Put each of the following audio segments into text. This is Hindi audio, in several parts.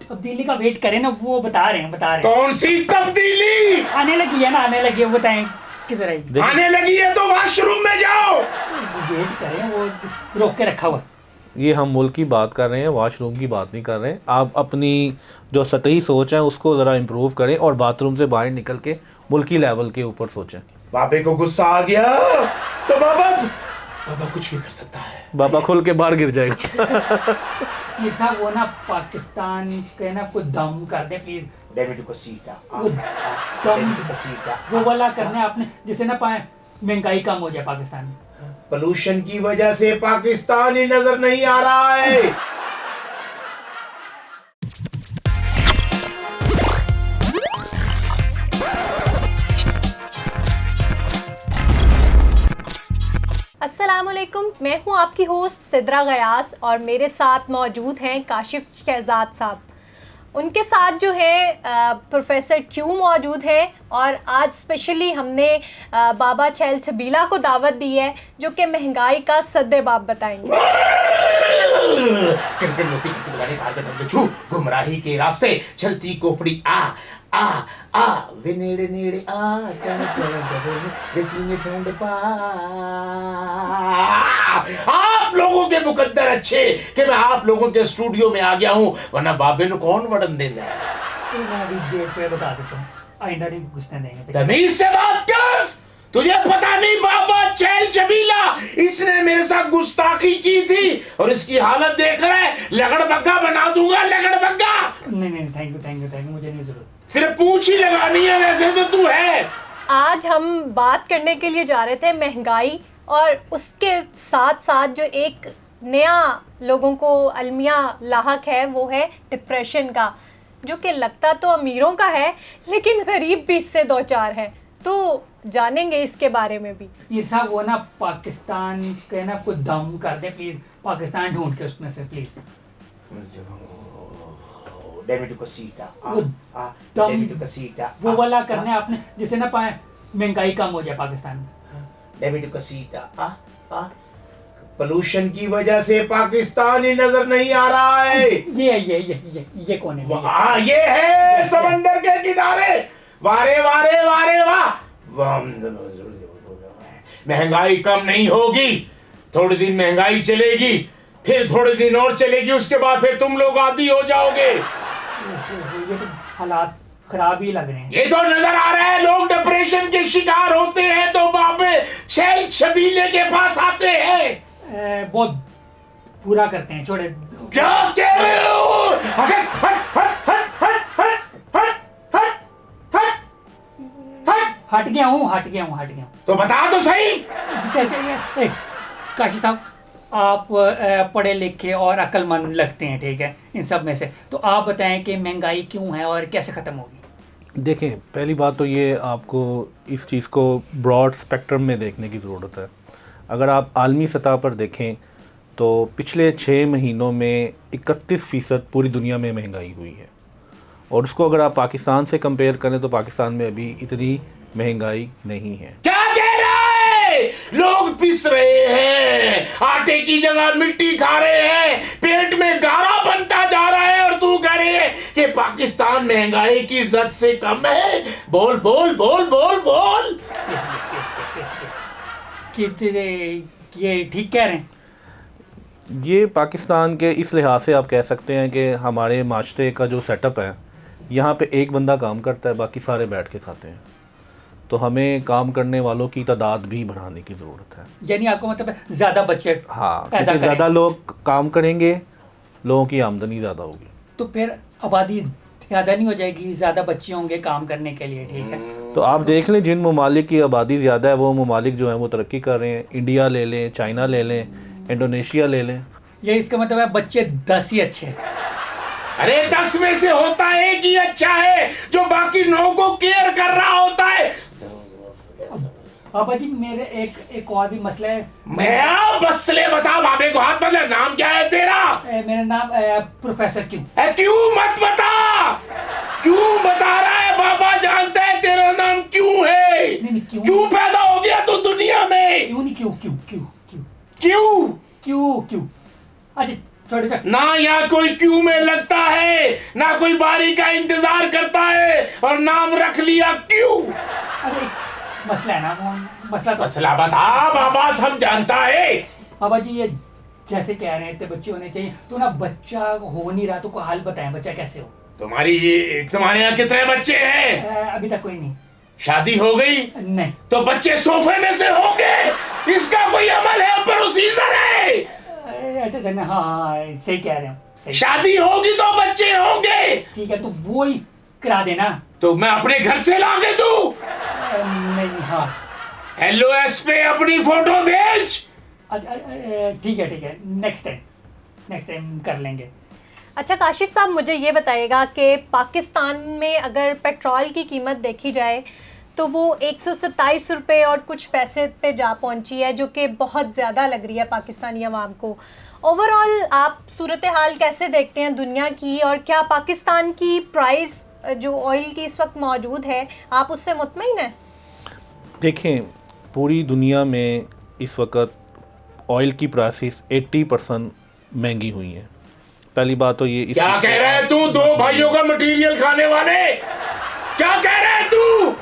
तब्दीली का वेट करें ना, वो बता रहे हैं। कौन सी तब्दीली? आने लगी है ना, आने लगी है, वो बताएं किधर आई। आने लगी है तो वॉशरूम में जाओ। वेट करें, वो रोक के रखा हुआ। ये हम मुल्क की बात कर रहे हैं, वॉशरूम की बात नहीं कर रहे हैं। आप अपनी जो सतही सोच है उसको ज़रा इम्प्रूव करें और बाथरूम से बाहर निकल के मुल्की लेवल के ऊपर सोचें। बाबे को गुस्सा आ गया तो बाबा कुछ भी कर सकता है। बाबा खुल के बाहर गिर जाएगा। ये साहब वो ना पाकिस्तान के ना कुछ दम कर दे प्लीज। डेविड को सीटा वो वाला करना है आपने, जिससे ना महंगाई कम हो जाए पाकिस्तान में। पोल्यूशन की वजह से पाकिस्तान ही नजर नहीं आ रहा है। अस्सलामुअलैकुम, मैं हूं आपकी होस्ट सिद्रा गयास और मेरे साथ मौजूद हैं काशिफ शहजाद साहब। उनके साथ जो है प्रोफेसर क्यू मौजूद है और आज स्पेशली हमने बाबा छैल छबीला को दावत दी है जो कि महंगाई का सद्देबाब बताएंगे। गुमराही के रास्ते चलती कोपड़ी आ वे नेड़े नेड़े ठंड पा। आप लोगों के मुकद्दर अच्छे कि मैं आप लोगों के स्टूडियो में आ गया हूं, वरना बाबे ने कौन वड़न देना है। तो मैं अभी डेट पे बता देता हूँ, आइंदा नहीं घुसने देंगे। तमीज से बात कर। तुझे पता नहीं बाबा छैल छबीला इसने मेरे साथ गुस्ताखी की थी और इसकी हालत देख रहे, लगड़बग्गा बना दूंगा, लगड़बग्गा। नहीं थैंक यू, मुझे नहीं जरूरत। सिर्फ पूंछ ही लगानी है, वैसे तो तू है। आज हम बात करने के लिए जा रहे थे महंगाई और उसके साथ साथ जो एक नया लोगों को अलमिया लाहक है वो है डिप्रेशन का, जो कि लगता तो अमीरों का है लेकिन गरीब भी इससे दो चार है। तो जानेंगे इसके बारे में भी। ये साहब वो ना पाकिस्तान के ना कुछ दम कर दे प्लीज, पाकिस्तान ढूंढ के उसमें से प्लीज। डेविड को सीटा वो वाला करना है आपने, जिससे ना महंगाई कम हो जाए पाकिस्तान में। डेविड को सीटा पोल्यूशन की वजह से पाकिस्तान ही नजर नहीं आ रहा है। ये कौन है? ये है समंदर के किनारे। वारे वारे वारे वाह। महंगाई कम नहीं होगी, थोड़े दिन महंगाई चलेगी, फिर थोड़े दिन और चलेगी, उसके बाद फिर तुम लोग आदी हो जाओगे। ये तो हालात खराब ही लग रहे हैं। ये तो नजर आ रहा है, लोग डिप्रेशन के शिकार होते हैं तो बाबे छैल छबीले के पास आते हैं। बहुत पूरा करते हैं, छोड़े। क्या कह रहे हो? हट गया हूँ। तो बता तो सही। काशी साहब, आप पढ़े लिखे और अक्लमंद लगते हैं, ठीक है, इन सब में से। तो आप बताएं कि महंगाई क्यों है और कैसे ख़त्म होगी। देखें, पहली बात तो ये आपको इस चीज़ को ब्रॉड स्पेक्ट्रम में देखने की ज़रूरत है। अगर आप आलमी सतह पर देखें तो पिछले 6 महीनों में 31% पूरी दुनिया में महंगाई हुई है, और उसको अगर आप पाकिस्तान से कंपेयर करें तो पाकिस्तान में अभी इतनी महंगाई नहीं है। क्या कह रहा है? लोग पिस रहे हैं, आटे की जगह मिट्टी खा रहे हैं, पेट में गारा बनता जा रहा है, और तू कह रही है कि पाकिस्तान महंगाई की जद से कम है। बोल बोल बोल बोल बोल। ये ठीक कह रहे हैं? ये पाकिस्तान के इस लिहाज से आप कह सकते हैं कि हमारे माशरे का जो सेटअप है, यहाँ पे एक बंदा काम करता है, बाकी सारे बैठ के खाते हैं। तो हमें काम करने वालों की तादाद भी बढ़ाने की ज़रूरत है। यानी आपको मतलब है ज़्यादा बच्चे क्योंकि ज़्यादा लोग काम करेंगे, लोगों की आमदनी ज़्यादा होगी, तो फिर आबादी ज़्यादा नहीं हो जाएगी, ज़्यादा बच्चे होंगे काम करने के लिए, ठीक है। तो आप देख लें जिन ममालिक की आबादी ज़्यादा है वो ममालिक जो हैं वो तरक्की कर रहे हैं। इंडिया ले लें, चाइना ले लें, इंडोनेशिया ले लें। ये इसका मतलब है बच्चे 10 ही अच्छे हैं। अरे 10 में से होता है एक ही अच्छा है जो बाकी 9 को केयर कर रहा होता है। पापा जी, मेरे एक और भी मसला है। मैं मसले बता बाबे को हाथ बदल। नाम क्या है तेरा? मेरा नाम प्रोफेसर क्यों। क्यों मत बता, क्यों बता रहा है? बाबा जानता है तेरा नाम क्यों है। नहीं, क्यों पैदा हो गया तू दुनिया में? क्यों नहीं, क्यों। क्यों? अच्छा छोटे छोटे ना यहाँ कोई क्यू में लगता है, ना कोई बारी का इंतजार करता है, और नाम रख लिया क्यू। अरे मसला है ना मोहन, मसला मसला बता बाबा, सब जानता है। बाबा जी ये जैसे कह रहे थे बच्चे होने चाहिए, तो ना बच्चा हो नहीं रहा, तो कोई हाल बताएं बच्चा कैसे हो। तुम्हारे यहाँ कितने बच्चे हैं? अभी तक कोई नहीं। शादी हो गई? नहीं। तो बच्चे सोफे में से होंगे, इसका कोई अमल है, प्रोसीजर है। अच्छा हाँ सही कह रहे हो। शादी होगी तो बच्चे होंगे। ठीक है तो वो ही करा देना। तो मैं अपने घर से ला के दूं? नहीं हाँ LOS पे अपनी फोटो भेज। ठीक है नेक्स्ट टाइम कर लेंगे। अच्छा काशिफ साहब, मुझे ये बताइएगा कि पाकिस्तान में अगर पेट्रोल की कीमत देखी जाए तो वो 127 रुपये और कुछ पैसे पे जा पहुंची है, जो कि बहुत ज़्यादा लग रही है पाकिस्तानी अवाम को। ओवरऑल आप सूरत हाल कैसे देखते हैं दुनिया की, और क्या पाकिस्तान की प्राइस जो ऑयल की इस वक्त मौजूद है, आप उससे मुतमईन हैं? देखें, पूरी दुनिया में इस वक्त ऑयल की प्राइसेस 80% महंगी हुई हैं। पहली बात तो ये क्या कह रहा है तू? दो भाइयों का मटेरियल खाने वाले, क्या कह रहा है तू?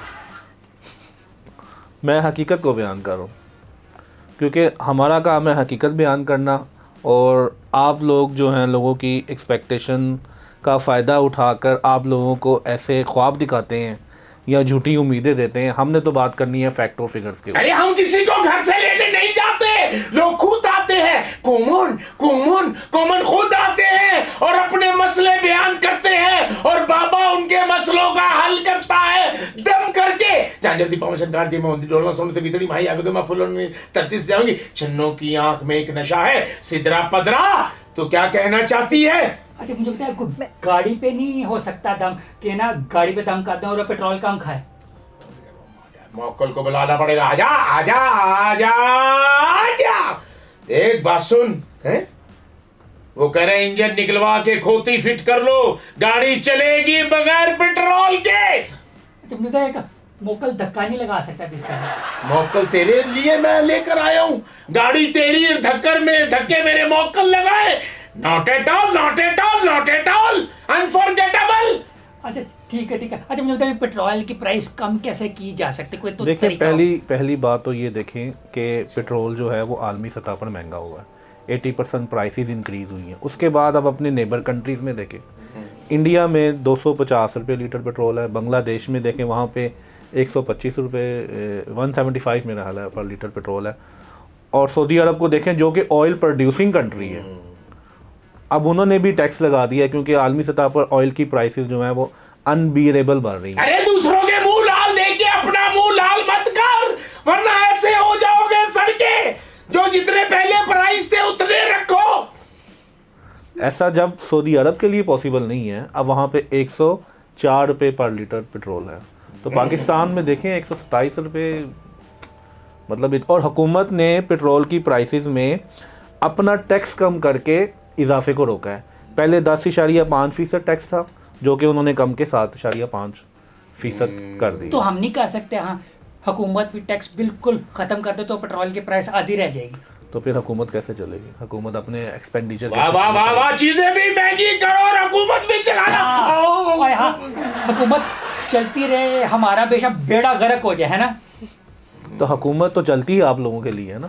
मैं हकीकत को बयान कर रहा हूँ, क्योंकि हमारा काम है हकीकत बयान करना, और आप लोग जो हैं लोगों की एक्सपेक्टेशन का फ़ायदा उठाकर आप लोगों को ऐसे ख्वाब दिखाते हैं या झूठी उम्मीदें देते हैं। हमने तो बात करनी है फैक्ट और फिगर्स के। अरे हम किसी को घर से लेने नहीं जाते, लोग खुद आते हैं, कॉमन खुद आते हैं और अपने मसले बयान करते हैं, और बाबा उनके मसलों का हल करता है दम करके। जल्दी पावशन गाड़ जी में डोलना सोने से भीतरी माही आवेगा, मैं फुलों में 33 जाऊंगी। चन्नों की आंख में एक नशा है, सिदरा पदरा। तो क्या कहना चाहती है? अच्छा मुझे बताया, गाड़ी पे नहीं हो सकता दम कि ना गाड़ी पे दम कर दें और पेट्रोल कम खाए? मौकल को बुलाना पड़ेगा। आजा आजा आजा आजा। एक बात सुन, है वो कह रहे इंजन निकलवा के खोती फिट कर लो, गाड़ी चलेगी बगैर पेट्रोल के। अच्छा मुझे बताया, मोकल धक्का नहीं लगा सकता पीछे? मौकल तेरे लिए मैं लेकर आया हूँ, गाड़ी तेरी, धक्के मेरे मौकल लगाए। Not at all unforgettable. अच्छा ठीक है। अच्छा मुझे बताइए, पेट्रोल की प्राइस कम कैसे की जा सकती है? कोई तो देखिए, तरीका हो? पहली बात तो ये देखें कि पेट्रोल जो है वो आलमी सतह पर महंगा हुआ है, 80% प्राइसेस इंक्रीज़ हुई हैं। उसके बाद अब अपने नेबर कंट्रीज़ में देखें, इंडिया में 250 रुपये लीटर पेट्रोल है, बांग्लादेश में देखें वहाँ पे 125 रुपये 175 मेरा हाल है पर लीटर पेट्रोल है, और सऊदी अरब को देखें जो कि ऑयल प्रोड्यूसिंग कंट्री है, अब उन्होंने भी टैक्स लगा दिया, क्योंकि आलमी सतह पर ऑयल की प्राइसेस जो है वो अनबीरेबल बढ़ रही है। अरे दूसरों के मुंह लाल देख के अपना मुंह लाल मत कर, वरना ऐसे हो जाओगे सड़के। जो जितने पहले प्राइस थे उतने रखो। ऐसा जब सऊदी अरब के लिए पॉसिबल नहीं है, अब वहाँ पे 104 रुपये पर लीटर पेट्रोल है, तो पाकिस्तान में देखें 127 रुपये, मतलब और हुकूमत ने पेट्रोल की प्राइसेस में अपना टैक्स कम करके इजाफे को रोका है। पहले 10.5% टैक्स था, जो कि उन्होंने कम के 7.5% कर दी। तो हम नहीं कह सकते हाँ हुकूमत भी टैक्स बिल्कुल ख़त्म कर दे तो पेट्रोल की प्राइस आधी रह जाएगी? तो फिर हुकूमत कैसे चलेगी? हुकूमत अपने एक्सपेंडिचर वाह चीजें भी महंगी करो और हुकूमत भी चलाना। हाँ हुकूमत चलती रहे, हमारा बेशक बेड़ा गर्क हो जाए, है ना? तो हुकूमत तो चलती है आप लोगों के लिए, है ना?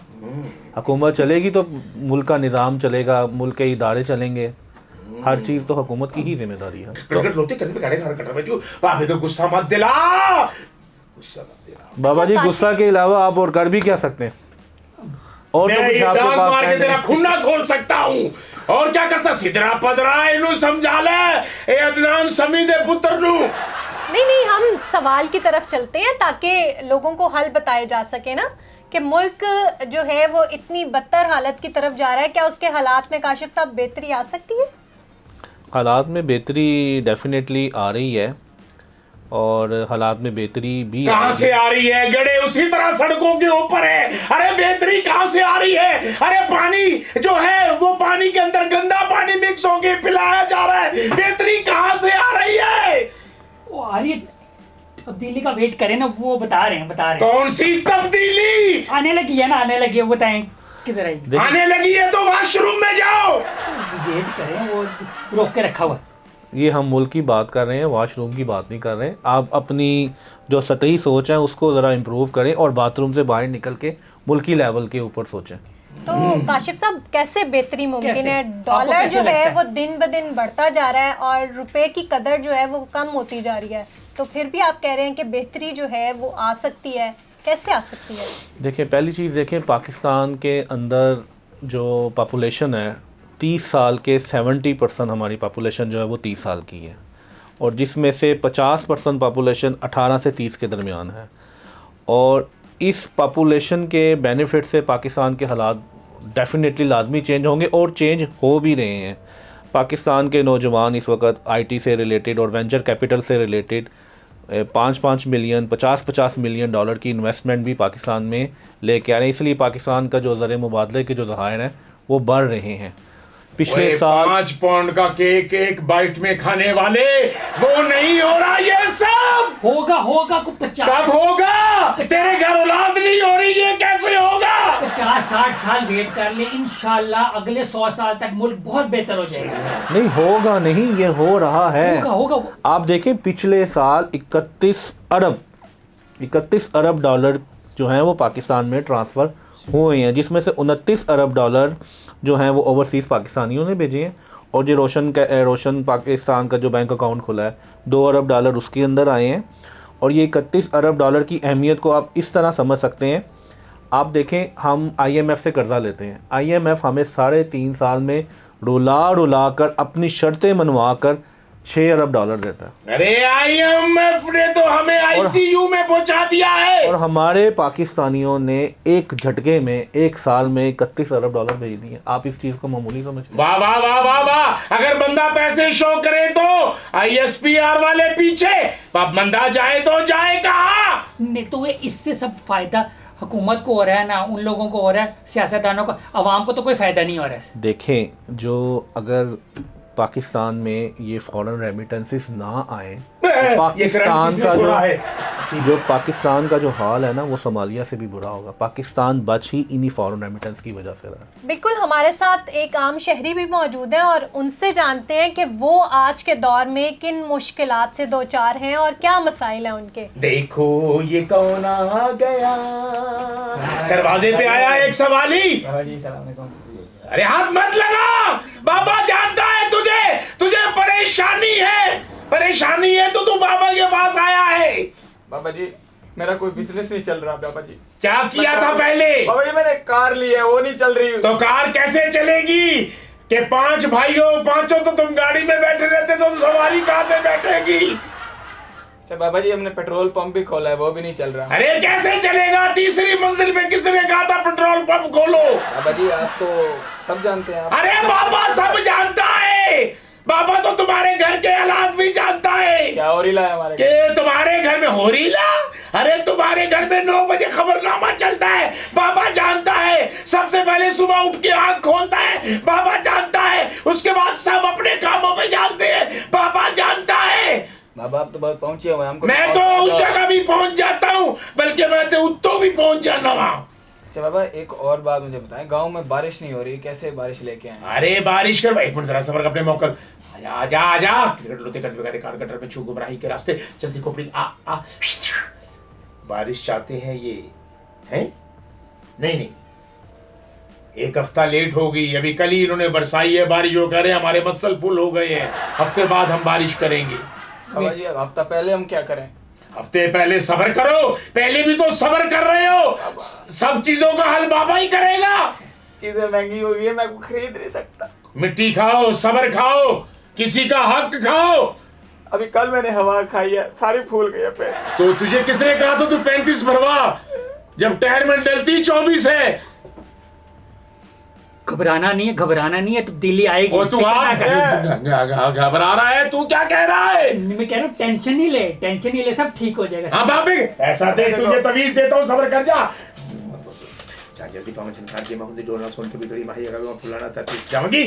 हुकूमत चलेगी तो मुल्क का निज़ाम चलेगा, मुल्क के इदारे चलेंगे, हर चीज़ तो हुकूमत की ही जिम्मेदारी है। गुस्सा मत दिला। बाबा जी, गुस्सा के अलावा आप और कर भी क्या सकते हैं? और तो कुछ आपके पास मार के तेरा खुन्ना खोल सकता हूँ, और क्या कर सकता? सिदरा पदरा इनु समझा ले, ए अदनान समी दे पुत्र नु। नहीं, हम सवाल की तरफ चलते हैं ताकि लोगों को हल बताए जा सके ना, कि मुल्क जो है वो इतनी बदतर हालत की तरफ जा रहा है। क्या उसके हालात में काशिफ साहब बेहतरी आ सकती है? हालात में बेहतरी डेफिनेटली आ रही है, और हालात में बेहतरी भी कहां से आ रही है? गड़े उसी तरह सड़कों के ऊपर है। अरे बेहतरी कहां से आ रही है? अरे पानी जो है वो पानी के अंदर गंदा पानी मिक्स होके पिलाया जा रहा है। बेहतरी कहां से आ रही है? वो आ रही है, तब्दीली का वेट करें ना, वो बता रहे हैं। कौन सी तब्दीली? आने लगी है, बताएं किधर आई? आने लगी है तो वॉशरूम में जाओ। वेट करें, वो रोक के रखा हुआ है। ये हम मुल्क की बात कर रहे हैं, वॉशरूम की बात नहीं कर रहे हैं। आप अपनी जो सतही सोच है उसको ज़रा इम्प्रूव करें और बाथरूम से बाहर निकल के मुल्की लेवल के ऊपर सोचें। तो काशिफ साहब कैसे बेहतरी मुमकिन कैसे? है? आपको डॉलर कैसे जो लगता है है? वो दिन ब दिन बढ़ता जा रहा है और रुपए की कदर जो है वो कम होती जा रही है, तो फिर भी आप कह रहे हैं कि बेहतरी जो है वो आ सकती है, कैसे आ सकती है? देखिए, पहली चीज़ देखें, पाकिस्तान के अंदर जो पॉपुलेशन है 30 साल के 70% हमारी पॉपुलेशन जो है वो 30 साल की है, और जिसमें से 50% पॉपुलेशन 18 से 30 के दरमियान है। और इस पॉपुलेशन के बेनिफिट से पाकिस्तान के हालात डेफिनेटली लाजमी चेंज होंगे और चेंज हो भी रहे हैं। पाकिस्तान के नौजवान इस वक्त आईटी से रिलेटेड और वेंचर कैपिटल से रिलेटेड 5-5 मिलियन 50-50 मिलियन डॉलर की इन्वेस्टमेंट भी पाकिस्तान में लेके आ रहे हैं। इसलिए पाकिस्तान का जो ज़र मुबादले के जो ज़खायर हैं वो बढ़ रहे हैं। पिछले साल 5 पाउंड का केक एक बाइट में खाने वाले, वो नहीं हो रहा ये सब। होगा को 50 कब होगा? तेरे घर औलाद नहीं हो रही, ये कैसे होगा? 50-60 साल वेट कर ले, इंशाल्लाह अगले 100 साल तक मुल्क बहुत बेहतर हो जाएगा। नहीं होगा, नहीं, ये हो रहा है। होगा। आप देखें, पिछले साल 31 अरब डॉलर जो हैं वो पाकिस्तान में ट्रांसफ़र हुए हैं, जिसमें से 29 अरब डॉलर जो हैं वो ओवरसीज़ पाकिस्तानियों ने भेजे हैं। और जो रोशन पाकिस्तान का जो बैंक अकाउंट खुला है 2 अरब डॉलर उसके अंदर आए हैं। और ये 31 अरब डॉलर की अहमियत को आप इस तरह समझ सकते हैं। आप देखें, हम IMF से कर्ज़ा लेते हैं, IMF हमें 3.5 साल में रुला कर अपनी शर्तें मनवा कर 6 अरब डॉलर देता है। अरे IMF ने तो हमें ICU में पहुंचा दिया है। और हमारे पाकिस्तानियों ने एक झटके में 1 साल में 31 अरब डॉलर भेज दिए। आप इस चीज़ को मामूली समझते हैं? वाह वाह वाह वाह वाह। अगर बंदा पैसे शो करे तो ISPR वाले पीछे, अब बंदा जाए तो जाए कहाँ? नहीं तो इससे सब फायदा हुकूमत को हो रहा है ना, उन लोगों को हो रहा है, सियासतदानों को, अवाम को तो कोई फायदा नहीं हो रहा है। देखें, जो अगर पाकिस्तान में ये फॉरेन रेमिटेंसेस ना आए तो पाकिस्तान का जो हाल है ना वो सोमालिया से भी बुरा होगा। पाकिस्तान बच ही इन्हीं फॉरेन रेमिटेंस की वजह से रहा है। बिल्कुल, हमारे साथ एक आम शहरी भी मौजूद हैं और उनसे जानते हैं कि वो आज के दौर में किन मुश्किलात से दो चार हैं और क्या मसाइल हैं उनके। देखो ये कौन आ गया, दरवाजे पे आया एक सवाली। अरे हाथ मत लगा, बाबा जानता है तुझे परेशानी है तो तू बाबा के पास आया है। बाबा जी, मेरा कोई बिजनेस नहीं चल रहा बाबा जी। क्या किया था पहले? बाबा जी, मैंने कार ली है, वो नहीं चल रही। तो कार कैसे चलेगी? कि 5 भाइयों, पांचों तो तुम गाड़ी में बैठे रहते, तो सवारी कहां से बैठेगी? अच्छा बाबा जी, हमने पेट्रोल पंप भी खोला है, वो भी नहीं चल रहा। अरे कैसे चलेगा? 3री मंजिल पे किसने कहा था पेट्रोल पंप खोलो? बाबा जी, आप तो सब जानते हैं। अरे बाबा सब जानता है, बाबा तो तुम्हारे घर के हालात भी जानता है। क्या होरीला है हमारे कि तुम्हारे घर में होरीला? अरे तुम्हारे घर में 9 बजे खबरनामा चलता है, बाबा जानता है। सबसे पहले सुबह उठ के आंख खोलता है, बाबा जानता है। उसके बाद सब अपने कामों पे जाते हैं, बाबा जानता है। बाबा आप तो बहुत पहुंचे हुए, हमको मैं तो उस जगह भी पहुंच जाता हूँ, बल्कि मैं तो उत्तो भी पहुंच जाना वहां। अच्छा बाबा, एक और बात मुझे बताएं, गांव में बारिश नहीं हो रही, कैसे बारिश लेके आए? अरे बारिश कर भाई, 1 मिनट जरा सबर अपने मौका। आजा क्रिकेट लोते करते बेकार कार गटर में छू गुमराही के रास्ते जल्दी खोपड़ी आ। बारिश चाहते हैं ये हैं? नहीं 1 हफ्ता लेट हो गई। अभी कल ही इन्होंने बरसाई है बारिश, जो कह रहे हैं हमारे मसल फुल हो गए हैं, हफ्ते बाद हम बारिश करेंगे। बाबा जी, हफ्ता पहले हम क्या करें? हफ्ते पहले सबर करो, पहले भी तो सबर कर रहे हो। सब चीजों का हल बाबा ही करेगा। चीजें महंगी हो गई है, मैं खरीद नहीं सकता। मिट्टी खाओ, सबर खाओ, किसी का हक खाओ। अभी कल मैंने हवा खाई है, सारी फूल गई है पे। तो तुझे किसने कहा था तू 35 भरवा, जब टायर में डलती 24 है। घबराना नहीं है, तब्दीली आएगी। और तू घबरा रहा है, तू क्या कह रहा है? मैं कह रहा हूँ टेंशन नहीं ले, सब ठीक हो जाएगा। हाँ बाबी, ऐसा देख तुझे तवीज देता हूँ, सबर कर जा। जल्दी पावन छनकार के महंदी डोलना सोन के बिगड़ी माही अगर वो फुलाना था जाऊंगी।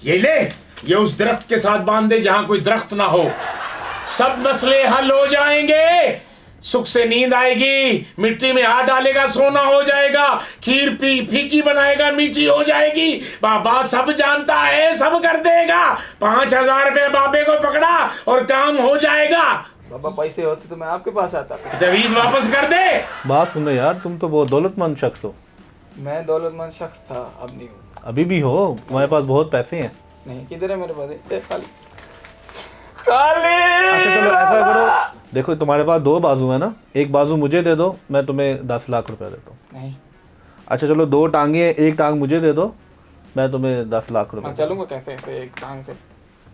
ये ले, ये उस दरख्त के साथ बांध दे जहां कोई दरख्त ना हो, सब मसले हल हो जाएंगे। सुख से नींद आएगी, मिट्टी में हाथ डालेगा सोना हो जाएगा, खीर फीकी बनाएगा मीठी हो जाएगी। बाबा सब जानता है, सब कर देगा। 5,000 रुपये बाबे को पकड़ा और काम हो जाएगा। बाबा पैसे होते तो मैं आपके पास आता। तवीज वापस कर दे। बात सुनो यार, तुम तो बहुत दौलतमंद शख्स हो। मैं दौलतमंद शख्स था, अब नहीं हूँ। अभी भी हो, तुम्हारे पास बहुत पैसे हैं। नहीं, किधर है मेरे पास? खाली खाली। अच्छा चलो ऐसा करो, देखो तुम्हारे पास 2 बाजू है ना, एक बाजू मुझे दे दो, मैं तुम्हें 10 लाख रुपया देता हूँ। नहीं। अच्छा चलो 2 टांगे, एक टांग मुझे दे दो, मैं तुम्हें 10 लाख रुपया। मैं चलूंगा कैसे ऐसे एक टांग से?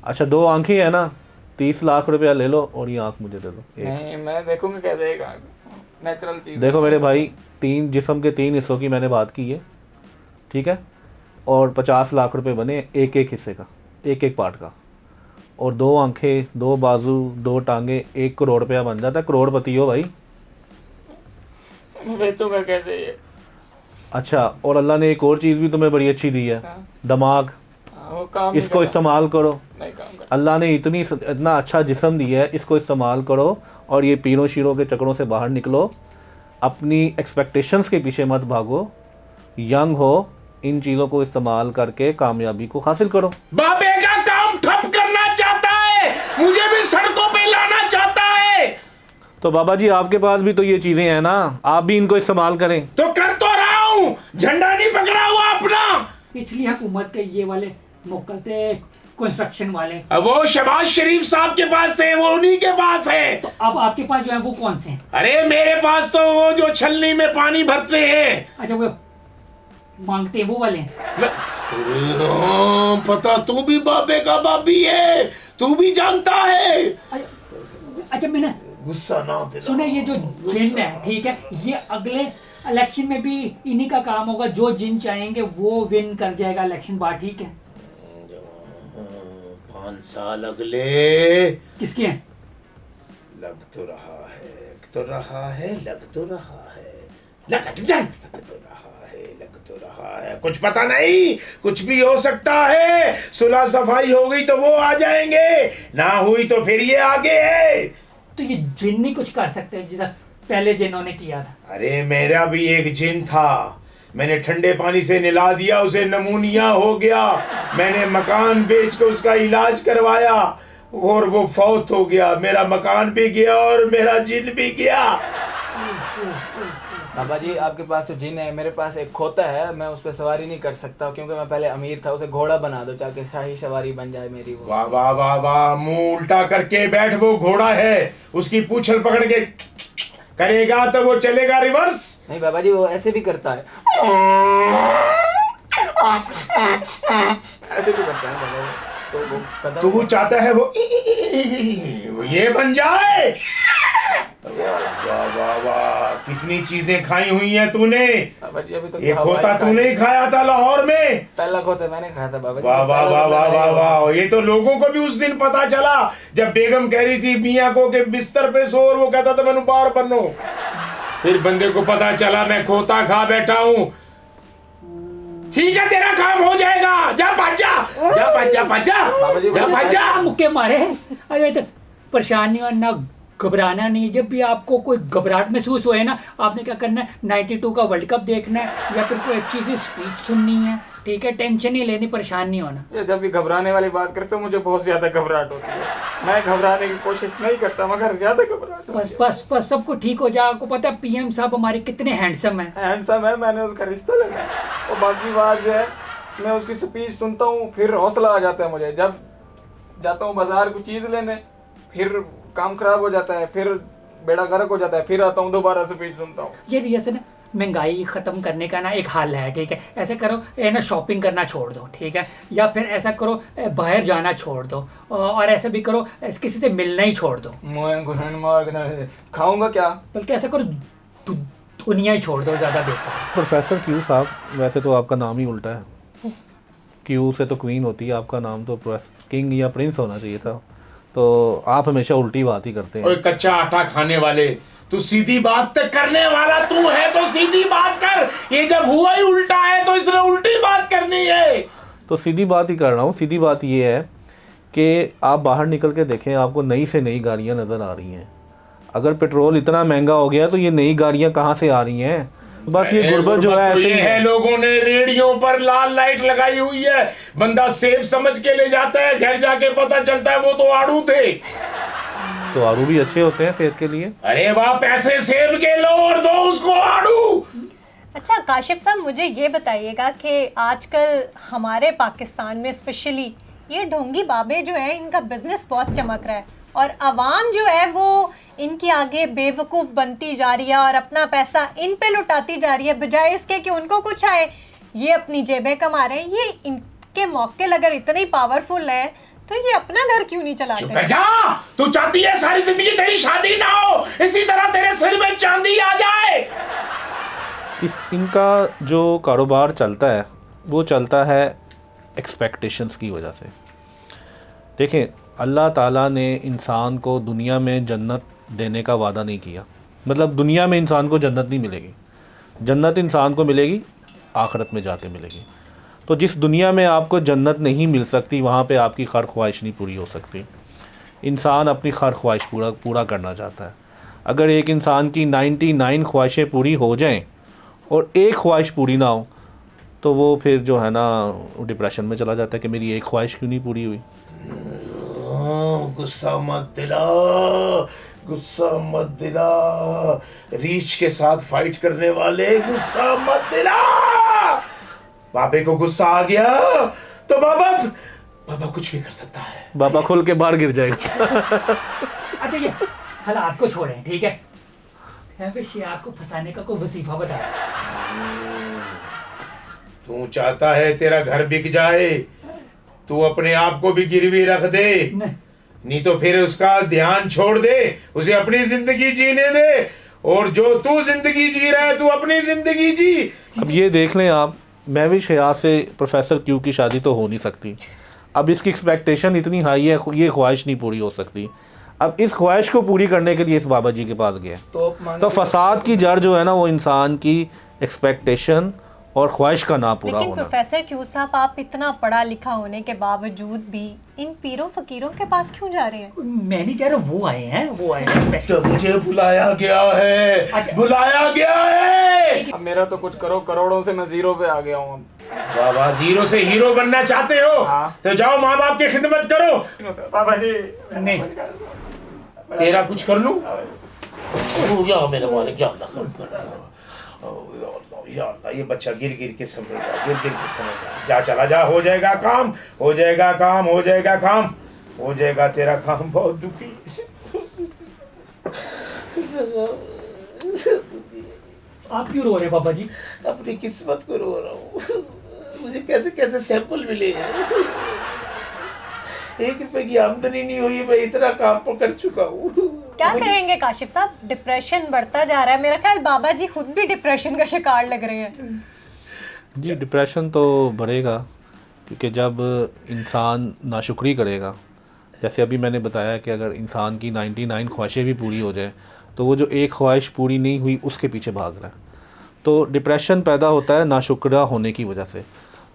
अच्छा 2 आंखें है ना, 30 लाख रुपया ले लो और ये आंख मुझे दे दो। नहीं, मैं देखूंगा कैसे एक नेचुरल चीज। देखो मेरे भाई, 3 जिस्म के 3 हिस्सों की मैंने बात की है, ठीक है, और 50 लाख रुपए बने एक एक हिस्से का, एक एक पार्ट का, और 2 आंखें, 2 बाजू, 2 टांगे, 1 करोड़ रुपया बन जाता है। करोड़पति हो भाई। बेचूंगा कैसे ये? अच्छा, और अल्लाह ने एक और चीज़ भी तुम्हें बड़ी अच्छी दी है, दिमाग। वो काम नहीं इसको करता। इस्तेमाल करो। नहीं काम कर। अल्लाह ने इतना अच्छा जिस्म दिया है, इसको इस्तेमाल करो और ये पीरों शीरों के चक्रों से बाहर निकलो। अपनी एक्सपेक्टेशंस के पीछे मत भागो, यंग हो, इन चीज़ों को इस्तेमाल करके कामयाबी को हासिल करो। बाबे का काम ठप करना चाहता है, मुझे भी सड़कों पे लाना चाहता है। तो बाबा जी आपके पास भी तो ये चीज़ें हैं ना, आप भी इनको इस्तेमाल करें। तो कर तो रहा हूँ, झंडा नहीं पकड़ा हुआ अपना। पिछली हुकूमत के ये वाले मोकल थे कंस्ट्रक्शन वाले, अब वो शहबाज शरीफ साहब के पास थे, वो उन्हीं के पास है। तो अब आपके पास जो है वो कौन से हैं? अरे मेरे पास तो वो जो छलनी में पानी भरते हैं। अच्छा वो मांगते हैं वो वाले हैं। अरे हाँ, पता तू भी बाबे का बाबी है, तू भी जानता है। अच्छा मैंने गुस्सा ना दिला। सुने, ये जो जिन है, ठीक है, ये अगले इलेक्शन में भी इन्हीं का काम होगा, जो जिन चाहेंगे वो विन कर जाएगा इलेक्शन बार, ठीक है? 5 साल अगले किसके हैं? लग तो रहा है, लग तो रहा है, लग तो रहा है, लग तो रहा है, लग तो रहा है। कुछ पता नहीं, कुछ भी हो सकता है। सुलह सफाई हो गई तो वो आ जाएंगे, ना हुई तो फिर ये आगे है। तो ये जिन नहीं कुछ कर सकते जितना पहले जिन्होंने किया था? अरे मेरा भी एक जिन था, मैंने ठंडे पानी से नहला दिया, उसे नमूनिया हो गया। मैंने मकान बेच के उसका इलाज करवाया और वो फौत हो गया। मेरा मकान भी गया और मेरा जिन भी गया। बाबा जी आपके पास तो जिन है, मेरे पास एक खोता है, मैं उस पर सवारी नहीं कर सकता क्योंकि मैं पहले अमीर था। उसे घोड़ा बना दो ताकि शाही सवारी बन जाए मेरी। वो वाह वाह वाह वाह, मुंह उल्टा करके बैठ, वो घोड़ा है, उसकी पूंछल पकड़ के करेगा तो वो चलेगा रिवर्स। नहीं बाबा जी, वो ऐसे भी करता है, ऐसे भी करता है बाबा जी। तो वो कदम तू चाहता है वो ये बन जाए। वाह वाह वाह, कितनी चीजें खाई हुई हैं तूने। बाबा जी अभी तो ये खोता तूने ही खाया था लाहौर में। पहला खोता मैंने खाया था बाबा जी। वाह वाह वाह वाह वाह वाह, ये तो लोगों को भी उस दिन पता चला जब बेगम कह रही थी मियाँ को के बिस्तर पे सो और वो कहता था मैंने बाहर बनो। फिर बंदे को पता चला मैं खोता खा बैठा हूँ। ठीक है तेरा काम हो जाएगा, जा भाग जा, जा भाग जा, भाग जा, बाबा जी, जा भाग जा। मुक्के मारे। अरे तो परेशान नहीं होना, घबराना नहीं। जब भी आपको कोई घबराहट महसूस होए ना, आपने क्या करना है, 92 का वर्ल्ड कप देखना है या फिर कोई अच्छी सी स्पीच सुननी है, ठीक है? टेंशन नहीं लेनी, परेशान नहीं होना। ये जब भी घबराने वाली बात करते हो मुझे बहुत ज्यादा घबराहट होती है। मैं घबराने की कोशिश नहीं करता मगर ज्यादा घबराहट होती बस है। बस बस सब कुछ ठीक हो जाए। आपको पता है पीएम साहब हमारे कितने हैंडसम हैं। हैंडसम है, मैंने उसका रिश्ता लगा। और बाकी बात जो है, मैं उसकी स्पीच सुनता हूँ फिर हौसला आ जाता है मुझे। जब जाता हूँ बाजार को चीज लेने, फिर काम खराब हो जाता है, फिर बेड़ा गर्क हो जाता है, फिर आता हूँ दोबारा स्पीच सुनता हूँ। ये जैसे ना महंगाई ख़त्म करने का ना एक हल है, ठीक है? ऐसा करो, ये ना शॉपिंग करना छोड़ दो, ठीक है? या फिर ऐसा करो बाहर जाना छोड़ दो, और ऐसा भी करो किसी से मिलना ही छोड़ दो। खाऊंगा क्या? बल्कि ऐसा करो दुनिया ही छोड़ दो, ज़्यादा बेहतर है। प्रोफेसर क्यू साहब, वैसे तो आपका नाम ही उल्टा है, क्यू से तो क्वीन होती है, आपका नाम तो किंग या प्रिंस होना चाहिए था। तो आप हमेशा उल्टी बात ही करते ओए हैं। कच्चा आटा खाने वाले, तू सीधी बात तक करने वाला तू है तो सीधी बात कर। ये जब हुआ ही उल्टा है तो इसने उल्टी बात करनी है। तो सीधी बात ही कर रहा हूँ। सीधी बात ये है कि आप बाहर निकल के देखें, आपको नई से नई गाड़ियाँ नज़र आ रही हैं, अगर पेट्रोल इतना महंगा हो गया तो ये नई गाड़ियां कहाँ से आ रही हैं? बस ये गुर्बत जो है तो ऐसे ये ही है, है। लोगों ने रेडियो पर लाल लाइट लगाई हुई है, बंदा सेब समझ के ले जाता है, घर जाके पता चलता है वो तो आड़ू थे। तो आड़ू भी अच्छे होते हैं सेहत के लिए। अरे वाह, पैसे सेब के लो और दो उसको आड़ू। अच्छा काशिफ साहब, मुझे ये बताइएगा कि आजकल हमारे पाकिस्तान में स्पेशली ये ढोंगी बाबे जो है इनका बिजनेस बहुत चमक रहा है और आवाम जो है वो इनके आगे बेवकूफ़ बनती जा रही है और अपना पैसा इन पे लुटाती जा रही है, बजाय इसके कि उनको कुछ आए। ये अपनी जेबें कमा रहे हैं। ये इनके मौके अगर इतने ही पावरफुल है तो ये अपना घर क्यों नहीं चुप कर चलाते? जा। तू चाहती है सारी जिंदगी तेरी शादी ना हो, इसी तरह तेरे सिर में चांदी आ जाए। इनका जो कारोबार चलता है वो चलता है एक्सपेक्टेशंस की वजह से। देखें, अल्लाह ताला ने इंसान को दुनिया में जन्नत देने का वादा नहीं किया। मतलब दुनिया में इंसान को जन्नत नहीं मिलेगी, जन्नत इंसान को मिलेगी आखिरत में जाके मिलेगी। तो जिस दुनिया में आपको जन्नत नहीं मिल सकती वहाँ पे आपकी हर ख्वाहिश नहीं पूरी हो सकती। इंसान अपनी हर ख्वाहिश पूरा करना चाहता है। अगर एक इंसान की 99 ख्वाहिशें पूरी हो जाएं और एक ख्वाहिश पूरी ना हो तो वो फिर जो है ना डिप्रेशन में चला जाता है कि मेरी एक ख्वाहिश क्यों नहीं पूरी हुई। गुस्सा मत दिला, गुस्सा मत दिला, रीच के साथ फाइट करने वाले, गुस्सा मत दिला। बाबे को गुस्सा आ गया तो बाबा कुछ भी कर सकता है। बाबा खोल के बाहर गिर जाएगा। अच्छा ये हालात को छोड़ें, ठीक है? यहाँ पे शिया को फंसाने का कोई वजीफा बता। तू चाहता है तेरा घर बिक जाए, तू अपने आप को भी गिरवी रख दे, नहीं तो फिर उसका ध्यान छोड़ दे, उसे अपनी जिंदगी जीने दे, और जो तू जिंदगी जी रहा है तू अपनी जिंदगी जी। अब ये देख लें आप, महविश हयात से प्रोफेसर क्यू की शादी तो हो नहीं सकती। अब इसकी एक्सपेक्टेशन इतनी हाई है, ये ख्वाहिश नहीं पूरी हो सकती। अब इस ख्वाहिश को पूरी करने के लिए इस बाबा जी के पास गया। तो फसाद की जड़ जो है ना वो इंसान की एक्सपेक्टेशन और ख्वाहिश का ना पूरा लेकिन होना। प्रोफेसर क्यू साहब, आप इतना पढ़ा लिखा होने के बावजूद भी इन पीरों फकीरों के पास क्यों जा रहे हैं? मैं नहीं कह रहा, वो आए हैं तो मुझे बुलाया गया है, अच्छा। बुलाया गया है। अब मेरा तो कुछ करो, करोड़ों से मैं जीरो पे आ गया हूँ। अब बाबा जीरो से हीरो बनना चाहते हो? हाँ। तो जाओ माँ बाप की खिदमत करो। बाबा जी नहीं। तेरा कुछ कर लूं? या मेरे मालिक, या अल्लाह या अल्लाह, ये बच्चा गिर गिर के समझेगा, गिर गिर के समझेगा। जा चला जा, हो जाएगा काम, हो जाएगा काम, हो जाएगा काम, हो जाएगा तेरा काम। बहुत दुखी। आप क्यों रो रहे हैं बाबा जी? अपनी किस्मत को रो रहा हूँ। मुझे कैसे कैसे सैंपल मिले हैं। 1 रुपए की आमदनी नहीं हुई, मैं इतना काम पकड़ चुका हूँ। क्या कहेंगे काशिफ साहब? डिप्रेशन बढ़ता जा रहा है। मेरा ख्याल बाबा जी खुद भी डिप्रेशन का शिकार लग रहे हैं। जी, डिप्रेशन तो बढ़ेगा क्योंकि जब इंसान नाशुक्री करेगा, जैसे अभी मैंने बताया कि अगर इंसान की 99 ख्वाहिशें भी पूरी हो जाए तो वो जो एक ख्वाहिश पूरी नहीं हुई उसके पीछे भाग रहा है, तो डिप्रेशन पैदा होता है नाशुक्रा होने की वजह से।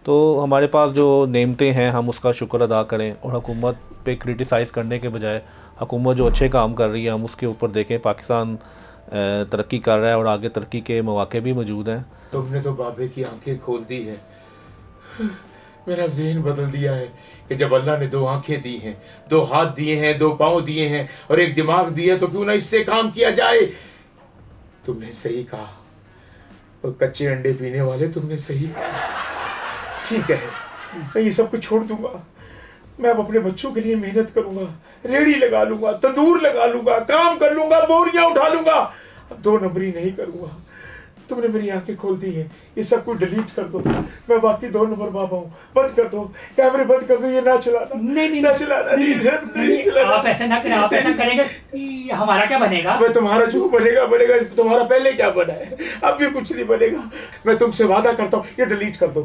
तो हमारे पास जो नेमतें हैं हम उसका शुक्र अदा करें और हुकूमत पे क्रिटिसाइज़ करने के बजाय हुकूमत जो अच्छे काम कर रही है हम उसके ऊपर देखें। पाकिस्तान तरक्की कर रहा है और आगे तरक्की के मौके भी मौजूद हैं। तुमने तो बाबे की आंखें खोल दी है, मेरा ज़हन बदल दिया है कि जब अल्लाह ने 2 आंखें दी हैं, 2 हाथ दिए हैं, 2 पाँव दिए हैं और 1 दिमाग दिया, तो क्यों ना इससे काम किया जाए। तुमने सही कहा, और कच्चे अंडे पीने वाले, तुमने सही कहा। ठीक है, मैं ये सब कुछ छोड़ दूंगा, मैं अब अपने बच्चों के लिए मेहनत करूंगा, रेड़ी लगा लूंगा, तंदूर लगा लूंगा, काम कर लूंगा, बोरियां उठा लूंगा, अब 2 नंबरी नहीं करूंगा। तुमने मेरी आंखें खोल दी है, ये सब कुछ डिलीट कर दो, मैं बाकी 2 नंबर बाबा हूँ, बंद कर दो, कैमरे बंद कर दो, ये ना चलाना, नहीं ना चलाना, नहीं चलाना। आप ऐसा ना करें, आप ऐसा करेंगे ये हमारा क्या बनेगा? मैं तुम्हारा जो बनेगा बनेगा, तुम्हारा पहले क्या बना है, अब भी कुछ नहीं बनेगा। मैं तुमसे वादा करता हूँ, ये डिलीट कर दो,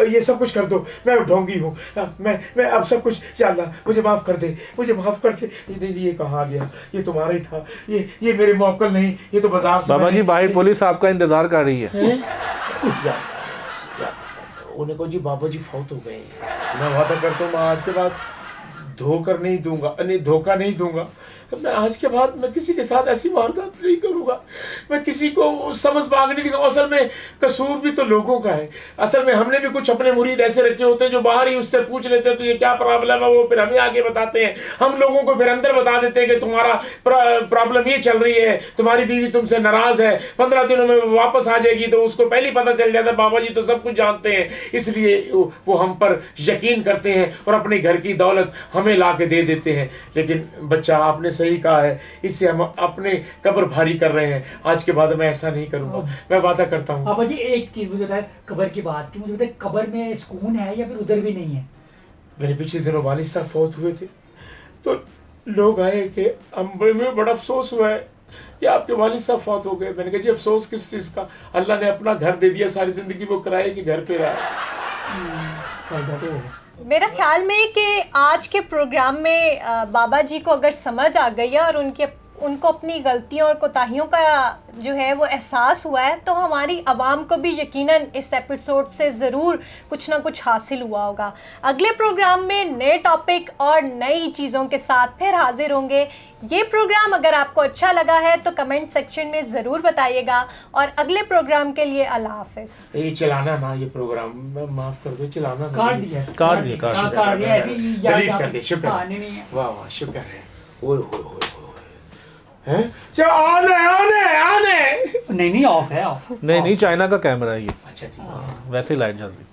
ये सब कुछ कर दो, मैं ढोंगी हूँ, मैं अब सब कुछ, या अल्लाह मुझे माफ़ कर दे, मुझे माफ़ कर दे। नहीं, ये कहाँ गया, ये तुम्हारा ही था, ये मेरे मौकल नहीं, ये तो बाजार से। बाबा जी, बाहर पुलिस आपका इंतजार कर रही है। उन्हें को जी बाबा जी फौत हो गए। मैं वादा करता हूँ मैं आज के बाद धोखा नहीं दूंगा, मैं आज के बाद मैं किसी के साथ ऐसी वारदात नहीं करूँगा, मैं किसी को समझ बाग नहीं दिखाऊंगा। असल में कसूर भी तो लोगों का है। असल में हमने भी कुछ अपने मुरीद ऐसे रखे होते हैं जो बाहर ही उससे पूछ लेते हैं तो ये क्या प्रॉब्लम है, वो फिर हमें आगे बताते हैं, हम लोगों को फिर अंदर बता देते हैं कि तुम्हारा प्रॉब्लम ये चल रही है, तुम्हारी बीवी तुमसे नाराज है, 15 दिनों में वापस आ जाएगी। तो उसको पहले ही पता चल जाता है, बाबा जी तो सब कुछ जानते हैं, इसलिए वो हम पर यकीन करते हैं और अपने घर की दौलत हमें ला के दे देते हैं। लेकिन बच्चा आपने सही कहा है, इससे हम अपने कब्र भारी कर रहे हैं। आज के बाद मैं ऐसा नहीं करूंगा, मैं वादा करता हूँ। बाबा जी एक चीज मुझे बताए कब्र की बात की, मुझे बताए कब्र में सुकून है या फिर उधर भी नहीं है? मेरे पिछले दिनों वालिद साहब फौत हुए थे, तो लोग आए कि में बड़ा अफसोस हुआ है कि आपके वालिद साहब फौत हो गए। मैंने कहा जी अफसोस किस चीज़ का, अल्लाह ने अपना घर दे दिया, सारी जिंदगी वो किराए के घर पे रहा। फायदा तो मेरा ख्याल में कि आज के प्रोग्राम में बाबा जी को अगर समझ आ गई है और उनको अपनी गलतियों और कोताहियों का जो है वो एहसास हुआ है, तो हमारी आवाम को भी यकीनन इस एपिसोड से ज़रूर कुछ ना कुछ हासिल हुआ होगा। अगले प्रोग्राम में नए टॉपिक और नई चीज़ों के साथ फिर हाजिर होंगे। ये प्रोग्राम अगर आपको अच्छा लगा है तो कमेंट सेक्शन में ज़रूर बताइएगा और अगले प्रोग्राम के लिए अल्लाह हाफ़िज़। ये चलाना ना, ये प्रोग्राम माफ कर दो, चलाना ना। काट दिया ऐसे ही डिलीट कर दे। शुक्र हाँ, नहीं नहीं वाह वाह शुक्र है। ओए होए होए हैं क्या आने नहीं ऑफ है ऑफ। नहीं चाइना का कैमरा है ये, अच्छा ठीक है। वैसे लाइट जल रही।